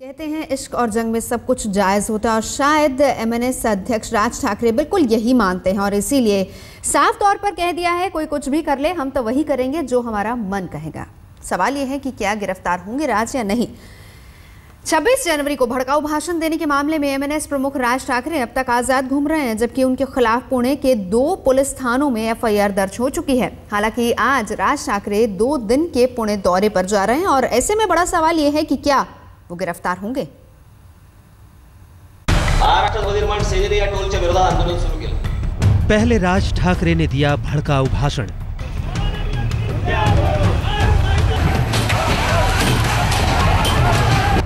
कहते हैं इश्क और जंग में सब कुछ जायज होता है और शायद एमएनएस अध्यक्ष राज ठाकरे बिल्कुल यही मानते हैं और इसीलिए साफ तौर पर कह दिया है कोई कुछ भी कर ले हम तो वही करेंगे जो हमारा मन कहेगा। सवाल यह है कि क्या गिरफ्तार होंगे राज या नहीं। 26 जनवरी को भड़काऊ भाषण देने के मामले में एमएनएस प्रमुख राज ठाकरे अब तक आजाद घूम रहे हैं, जबकि उनके खिलाफ पुणे के 2 पुलिस थानों में एफआईआर दर्ज हो चुकी है। हालांकि आज राज ठाकरे 2 दिन के पुणे दौरे पर जा रहे हैं और ऐसे में बड़ा सवाल यह है कि क्या वो गिरफ्तार होंगे। पहले राज ठाकरे ने दिया भड़काऊ भाषण,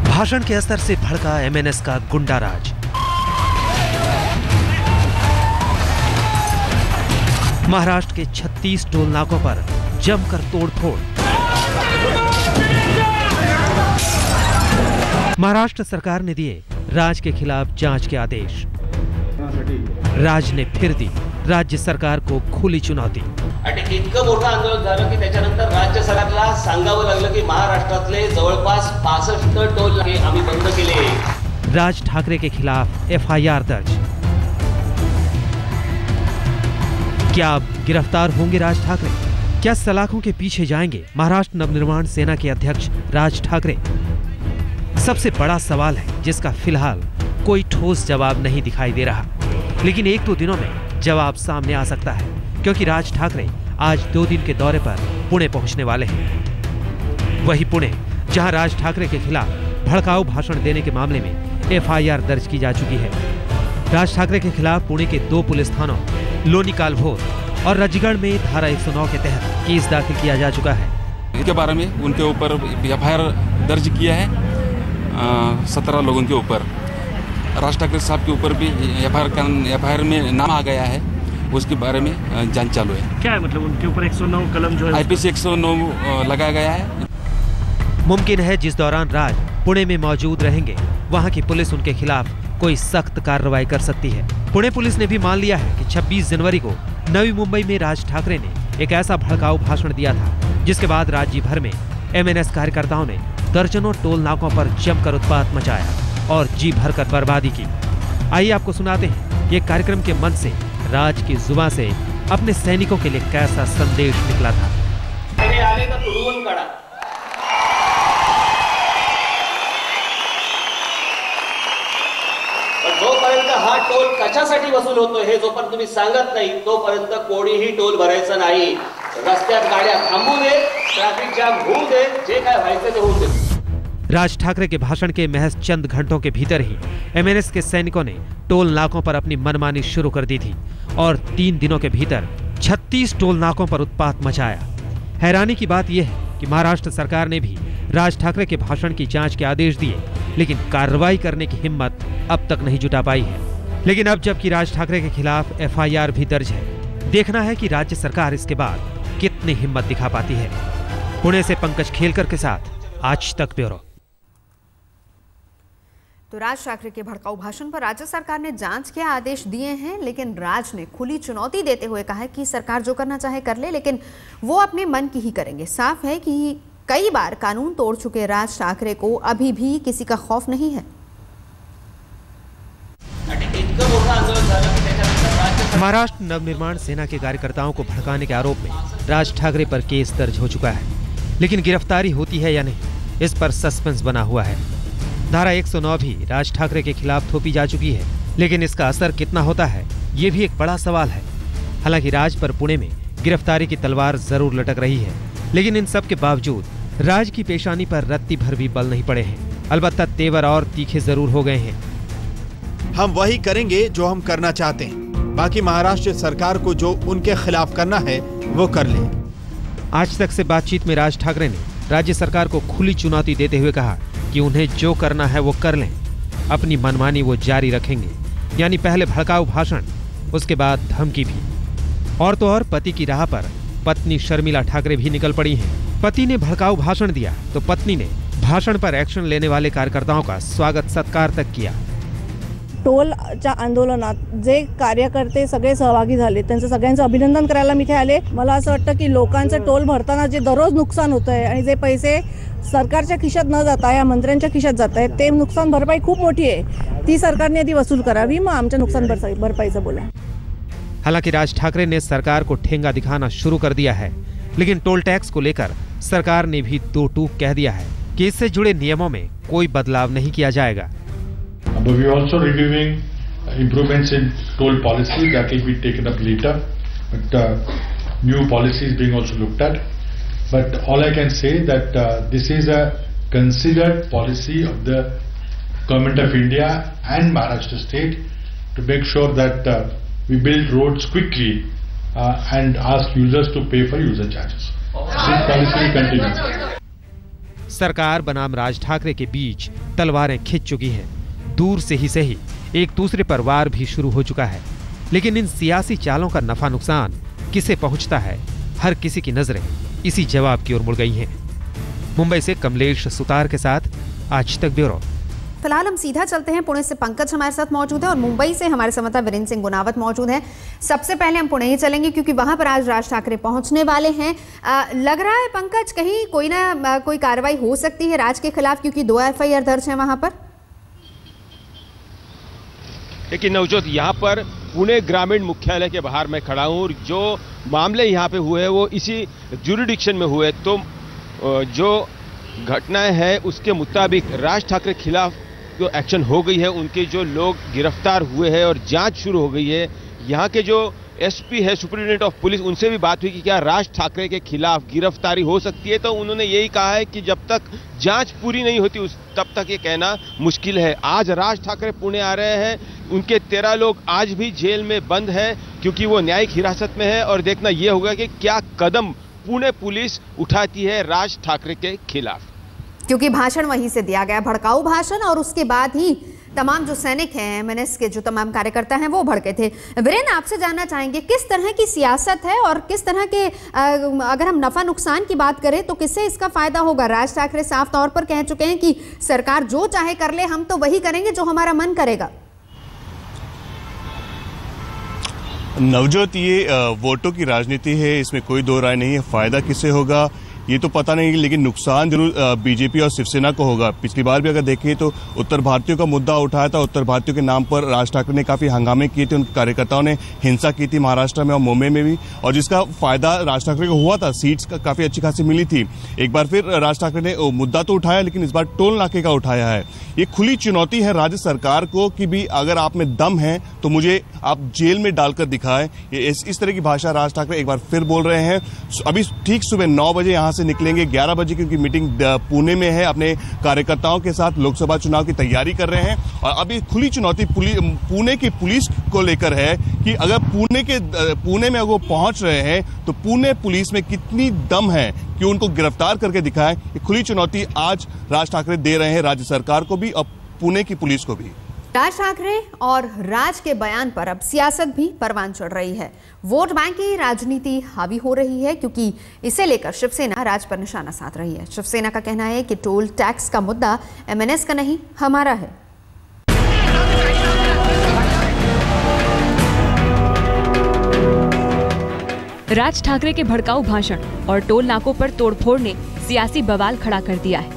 भाषण के असर से भड़का एमएनएस का गुंडा राज। महाराष्ट्र के 36 टोल नाकों पर जमकर तोड़फोड़। महाराष्ट्र सरकार ने दिए राज के खिलाफ जांच के आदेश। राज ने फिर दी राज्य सरकार को खुली चुनौती। इतकं मोठं आंदोलन झालं की त्याच्यानंतर राज्य सरकारला सांगावं लागलं की महाराष्ट्रातले जवळपास 65 टोल नाके आम्ही बंद केले। राज ठाकरे के खिलाफ एफआईआर दर्ज। क्या अब गिरफ्तार होंगे राज ठाकरे? क्या सलाखों के पीछे जाएंगे महाराष्ट्र नवनिर्माण सेना के अध्यक्ष राज ठाकरे? सबसे बड़ा सवाल है जिसका फिलहाल कोई ठोस जवाब नहीं दिखाई दे रहा, लेकिन 1-2 दिनों में जवाब सामने आ सकता है, क्योंकि राज ठाकरे आज 2 दिन के दौरे पर पुणे पहुंचने वाले हैं। वही पुणे जहां राज ठाकरे के खिलाफ भड़काऊ भाषण देने के मामले में एफआईआर दर्ज की जा चुकी है। राज ठाकरे के खिलाफ पुणे के 2 पुलिस थानों लोनी कालभोर और रजगढ़ में धारा 109 के तहत केस दाखिल किया जा चुका है। इनके बारे में उनके ऊपर एफआईआर दर्ज किया है 17 लोगों के ऊपर। राज ठाकरे साहब के ऊपर भी एफआईआर में नाम आ गया है, उसके बारे में जांच चालू है। क्या है मतलब उनके ऊपर 109 कलम जो है आईपीसी 109 लगाया गया है। मुमकिन है जिस दौरान राज पुणे में मौजूद रहेंगे वहां की पुलिस उनके खिलाफ कोई सख्त कार्रवाई कर सकती है। पुणे पुलिस ने भी मान लिया है कि 26 जनवरी को नवी मुंबई में राज ठाकरे ने एक ऐसा भड़काऊ भाषण दिया था जिसके बाद राज्य भर में एमएनएस कार्यकर्ताओं ने दर्जनों टोल नाकों पर जमकर उत्पात मचाया और जी भरकर बर्बादी की। आइए आपको सुनाते हैं ये कार्यक्रम के मंच से राज की जुबान से अपने सैनिकों के लिए कैसा संदेश निकला था। जोपर्यंत हा टोल कशासाठी वसूल होतो हे जोपर्यंत तुम्ही सांगत नाही तोपर्यंत कोणीही टोल भरायचा नाही। रस्त्यात गाड्या थांबू दे, ट्रैफिक जाम होऊ दे, जे काय व्हायचं ते होऊ दे। राज ठाकरे के भाषण के महज चंद घंटों के भीतर ही एमएनएस के सैनिकों ने टोल नाकों पर अपनी मनमानी शुरू कर दी थी और 3 दिनों के भीतर 36 टोल नाकों पर उत्पात मचाया। हैरानी की बात यह है कि महाराष्ट्र सरकार ने भी राज ठाकरे के भाषण की जांच के आदेश दिए, लेकिन कार्रवाई करने की हिम्मत अब तक नहीं जुटा पाई है। लेकिन अब जबकि राज ठाकरे के खिलाफ एफआईआर भी दर्ज है, देखना है कि राज्य सरकार इसके बाद कितनी हिम्मत दिखा पाती है। पुणे से पंकज खेलकर के साथ आज तक ब्यूरो। तो राज ठाकरे के भड़काऊ भाषण पर राज्य सरकार ने जांच के आदेश दिए हैं, लेकिन राज ने खुली चुनौती देते हुए कहा है कि सरकार जो करना चाहे कर ले, लेकिन वो अपने मन की ही करेंगे। साफ है कि कई बार कानून तोड़ चुके राज ठाकरे को अभी भी किसी का खौफ नहीं है। महाराष्ट्र नवनिर्माण सेना के कार्यकर्ताओं को भड़काने के आरोप में राज ठाकरे पर केस दर्ज हो चुका है, लेकिन गिरफ्तारी होती है या नहीं इस पर सस्पेंस बना हुआ है। धारा 109 भी राज ठाकरे के खिलाफ थोपी जा चुकी है, लेकिन इसका असर कितना होता है ये भी एक बड़ा सवाल है। हालांकि राज पर पुणे में गिरफ्तारी की तलवार जरूर लटक रही है, लेकिन इन सब के बावजूद राज की पेशानी पर रत्ती भर भी बल नहीं पड़े हैं। अलबत्ता तेवर और तीखे जरूर हो गए हैं। हम वही करेंगे जो हम करना चाहते हैं, बाकी महाराष्ट्र सरकार को जो उनके खिलाफ करना है वो कर ले। आज तक से बातचीत में राज ठाकरे ने राज्य सरकार को खुली चुनौती देते हुए कहा कि उन्हें जो करना है वो कर लें, अपनी मनमानी वो जारी रखेंगे। यानी पहले भड़काऊ भाषण, उसके बाद धमकी भी। और तो और पति की राह पर पत्नी शर्मिला ठाकरे भी निकल पड़ी हैं। पति ने भड़काऊ भाषण दिया तो पत्नी ने भाषण पर एक्शन लेने वाले कार्यकर्ताओं का स्वागत सत्कार तक किया। टोलच्या आंदोलनात जे कार्यकर्ते सगळे सहभागी झाले त्यांचं सगळ्यांचं अभिनंदन करायला मी इथे आले. मला असं वाटतं की लोकांचं टोल भरताना जे दररोज नुकसान होतं आहे आणि जे पैसे सरकारच्या खिशात न जाता या मंत्र्यांच्या खिशात जात आहेत ते नुकसान भरपाई खूप मोठी आहे, ती सरकारने आधी वसूल करावी, मग आमच्या नुकसान भरपाईचं बोला. हालांकि राज ठाकरे ने सरकार को ठेंगा दिखाना शुरू कर दिया है, लेकिन टोल टैक्स को लेकर सरकार ने भी दो टूक कह दिया है कि इससे जुड़े नियमों में कोई बदलाव नहीं किया जाएगा. But we are also reviewing improvements in toll policy that will be taken up later. But new policies being also looked at. But all I can say that this is a considered policy of the Government of India and Maharashtra State to make sure that we build roads quickly and ask users to pay for user charges. This policy will continue. सरकार बनाम राज ठाकरे के बीच तलवारें खिंच चुकी हैं. दूर से ही एक दूसरे पर वार भी शुरू हो चुका है. लेकिन इन सियासी चालों का नफा नुकसान किसे पहुंचता है, हर किसी की नजरें इसी जवाब की ओर मुड़ गई हैं. मुंबई से कमलेश सुतार के साथ आज तक ब्यूरो. फिलहाल हम सीधा चलते हैं, पुणे से पंकज हमारे साथ मौजूद है और मुंबई से हमारे संवाददाता वीरेंद्र सिंह गुनावत मौजूद है. सबसे पहले हम पुणे ही चलेंगे क्योंकि वहां पर आज राज ठाकरे पहुंचने वाले हैं. लग रहा है पंकज कहीं कोई ना कोई कार्रवाई हो सकती है राज के खिलाफ, क्योंकि 2 FIR दर्ज है वहां पर. लेकिन नवजोत, यहाँ पर पुणे ग्रामीण मुख्यालय के बाहर मैं खड़ा हूँ और जो मामले यहाँ पे हुए वो इसी ज्यूरिडिक्शन में हुए. तो जो घटनाएं हैं उसके मुताबिक राज ठाकरे खिलाफ जो एक्शन हो गई है, उनके जो लोग गिरफ्तार हुए हैं और जांच शुरू हो गई है. यहाँ के जो SP है, सुपरिटेंडेंट ऑफ पुलिस, उनसे भी बात हुई कि क्या राज ठाकरे के खिलाफ गिरफ्तारी हो सकती है. तो उन्होंने यही कहा है कि जब तक जांच पूरी नहीं होती तब तक ये कहना मुश्किल है. आज राज ठाकरे पुणे आ रहे हैं, उनके 13 लोग आज भी जेल में बंद हैं क्योंकि वो न्यायिक हिरासत में है. और देखना यह होगा कि क्या कदम पुणे पुलिस उठाती है राज ठाकरे के खिलाफ, क्योंकि भाषण वहीं से दिया गया, भड़काऊ भाषण, और उसके बाद ही तमाम जो सैनिक हैं MNS के जो तमाम कार्यकर्ता हैं वो भड़के थे. वीरेंद्र, आपसे जानना चाहेंगे किस तरह की सियासत है और किस तरह के अगर हम नफा नुकसान की बात करें तो किससे इसका फायदा होगा. राज ठाकरे साफ तौर पर कह चुके हैं कि सरकार जो चाहे कर ले, हम तो वही करेंगे जो हमारा मन करेगा. नवजोत, ये वोटों की राजनीति है, इसमें कोई दो राय नहीं है. फायदा किसे होगा ये तो पता नहीं, लेकिन नुकसान जरूर बीजेपी और शिवसेना को होगा. पिछली बार भी अगर देखिए तो उत्तर भारतीयों का मुद्दा उठाया था. उत्तर भारतीयों के नाम पर राज ठाकरे ने काफी हंगामे किए थे, उनके कार्यकर्ताओं ने हिंसा की थी महाराष्ट्र में और मुंबई में भी, और जिसका फायदा राज ठाकरे को हुआ था. सीट्स का काफी अच्छी खासी मिली थी. एक बार फिर राज ठाकरे ने मुद्दा तो उठाया, लेकिन इस बार टोल नाके का उठाया है. ये खुली चुनौती है राज्य सरकार को कि भी अगर आप में दम है तो मुझे आप जेल में डालकर दिखाएं. इस तरह की भाषा राज ठाकरे एक बार फिर बोल रहे हैं. अभी ठीक सुबह 9 बजे यहां से निकलेंगे, 11 बजे क्योंकि मीटिंग पुणे में है, अपने कार्यकर्ताओं के साथ लोकसभा चुनाव की तैयारी कर रहे हैं. और अभी खुली चुनौती पुणे की पुलिस को लेकर है कि अगर पुणे में वो पहुंच रहे हैं तो पुणे पुलिस में कितनी दम है कि उनको गिरफ्तार करके दिखाएं. ये खुली चुनौती आज राज ठाकरे दे रहे हैं राज्य सरकार को भी और पुणे की पुलिस को भी. राज ठाकरे और राज के बयान पर अब सियासत भी परवान चढ़ रही है. वोट बैंक की राजनीति हावी हो रही है क्योंकि इसे लेकर शिवसेना राज पर निशाना साध रही है. शिवसेना का कहना है कि टोल टैक्स का मुद्दा MNS का नहीं, हमारा है. राज ठाकरे के भड़काऊ भाषण और टोल नाकों पर तोड़फोड़ ने सियासी बवाल खड़ा कर दिया है,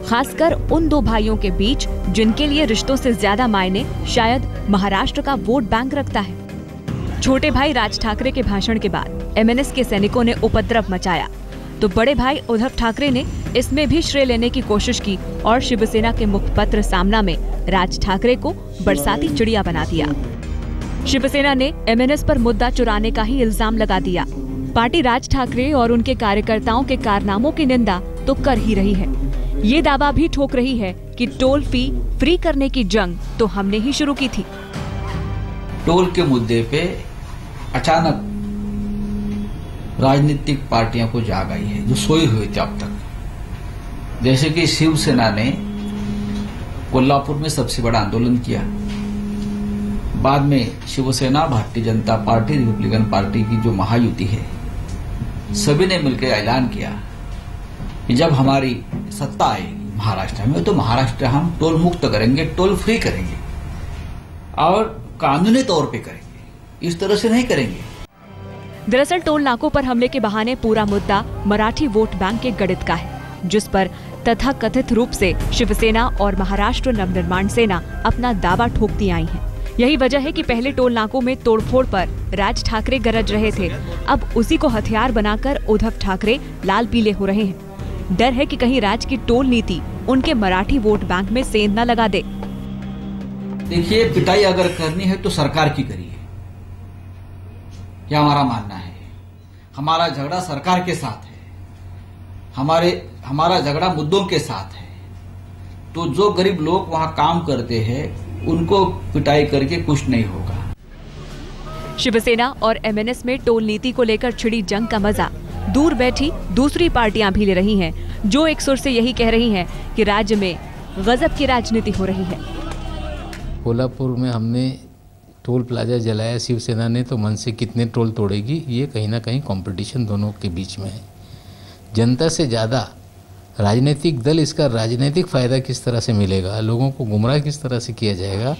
खासकर उन दो भाइयों के बीच जिनके लिए रिश्तों से ज्यादा मायने शायद महाराष्ट्र का वोट बैंक रखता है. छोटे भाई राज ठाकरे के भाषण के बाद MNS के सैनिकों ने उपद्रव मचाया तो बड़े भाई उद्धव ठाकरे ने इसमें भी श्रेय लेने की कोशिश की और शिवसेना के मुखपत्र सामना में राज ठाकरे को बरसाती चिड़िया बना दिया. शिवसेना ने MNS पर मुद्दा चुराने का ही इल्जाम लगा दिया. पार्टी राज ठाकरे और उनके कार्यकर्ताओं के कारनामों की निंदा तो कर ही रही है, ये दावा भी ठोक रही है कि टोल फी फ्री करने की जंग तो हमने ही शुरू की थी. टोल के मुद्दे पे अचानक राजनीतिक पार्टियों को जाग आई है जो सोई हुई थी अब तक. जैसे कि शिवसेना ने कोल्हापुर में सबसे बड़ा आंदोलन किया, बाद में Shiv Sena, Bharatiya Janata party, Republican party की जो महायुति है, सभी ने मिलकर ऐलान किया कि जब हमारी सत्ता आएगी महाराष्ट्र में तो महाराष्ट्र हम टोल मुक्त करेंगे, टोल फ्री करेंगे. और कानूनी तौर पे करेंगे, इस तरह से नहीं करेंगे। दरअसल टोल नाकों पर हमले के बहाने पूरा मुद्दा मराठी वोट बैंक के गणित का है, जिस पर तथाकथित रूप से शिवसेना और महाराष्ट्र नवनिर्माण सेना अपना दावा ठोकती आई हैं। यही वजह है कि पहले टोल नाकों में तोड़फोड़ पर राज ठाकरे गरज रहे थे, अब उसी को हथियार बनाकर उद्धव ठाकरे लाल पीले हो रहे हैं। डर है कि कहीं राज की टोल नीति उनके मराठी वोट बैंक में सेंध न लगा दे। देखिए, पिटाई अगर करनी है तो सरकार की करिए, यह हमारा मानना है। हमारा झगड़ा सरकार के साथ है, हमारा झगड़ा मुद्दों के साथ है। तो जो गरीब लोग वहां काम करते हैं उनको पिटाई करके कुछ नहीं होगा। शिवसेना और एमएनएस में टोल नीति को लेकर छिड़ी जंग का मजा दूर बैठी दूसरी पार्टियां भी ले रही हैं, जो एक सुर से यही कह रही हैं कि राज्य में गजब की राजनीति हो रही है। कोल्हापुर में हमने टोल प्लाजा जलाया, शिवसेना ने, तो मन से कितने टोल तोड़ेगी, ये कहीं ना कहीं कंपटीशन दोनों के बीच में है। जनता से ज़्यादा राजनीतिक दल इसका राजनीतिक फ़ायदा किस तरह से मिलेगा, लोगों को गुमराह किस तरह से किया जाएगा,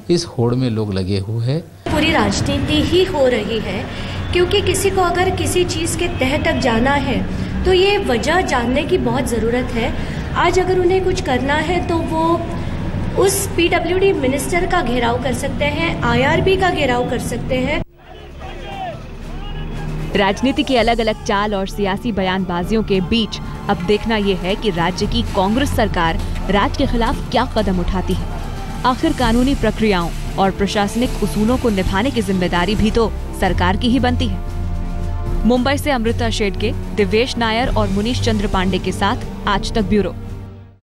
इस होड़ में लोग लगे हुए हैं। पूरी राजनीति ही हो रही है, क्योंकि किसी को अगर किसी चीज़ के तह तक जाना है तो ये वजह जानने की बहुत ज़रूरत है। आज अगर उन्हें कुछ करना है तो वो उस पीडब्ल्यूडी मिनिस्टर का घेराव कर सकते हैं, आईआरबी का घेराव कर सकते हैं। राजनीति की अलग अलग चाल और सियासी बयानबाजियों के बीच अब देखना यह है कि राज्य की कांग्रेस सरकार राज्य के खिलाफ क्या कदम उठाती है। आखिर कानूनी प्रक्रियाओं और प्रशासनिक उसूलों को निभाने की जिम्मेदारी भी तो सरकार की ही बनती है। मुंबई से अमृता शेडगे, दिव्येश नायर और मुनीश चंद्र पांडे के साथ आज तक ब्यूरो।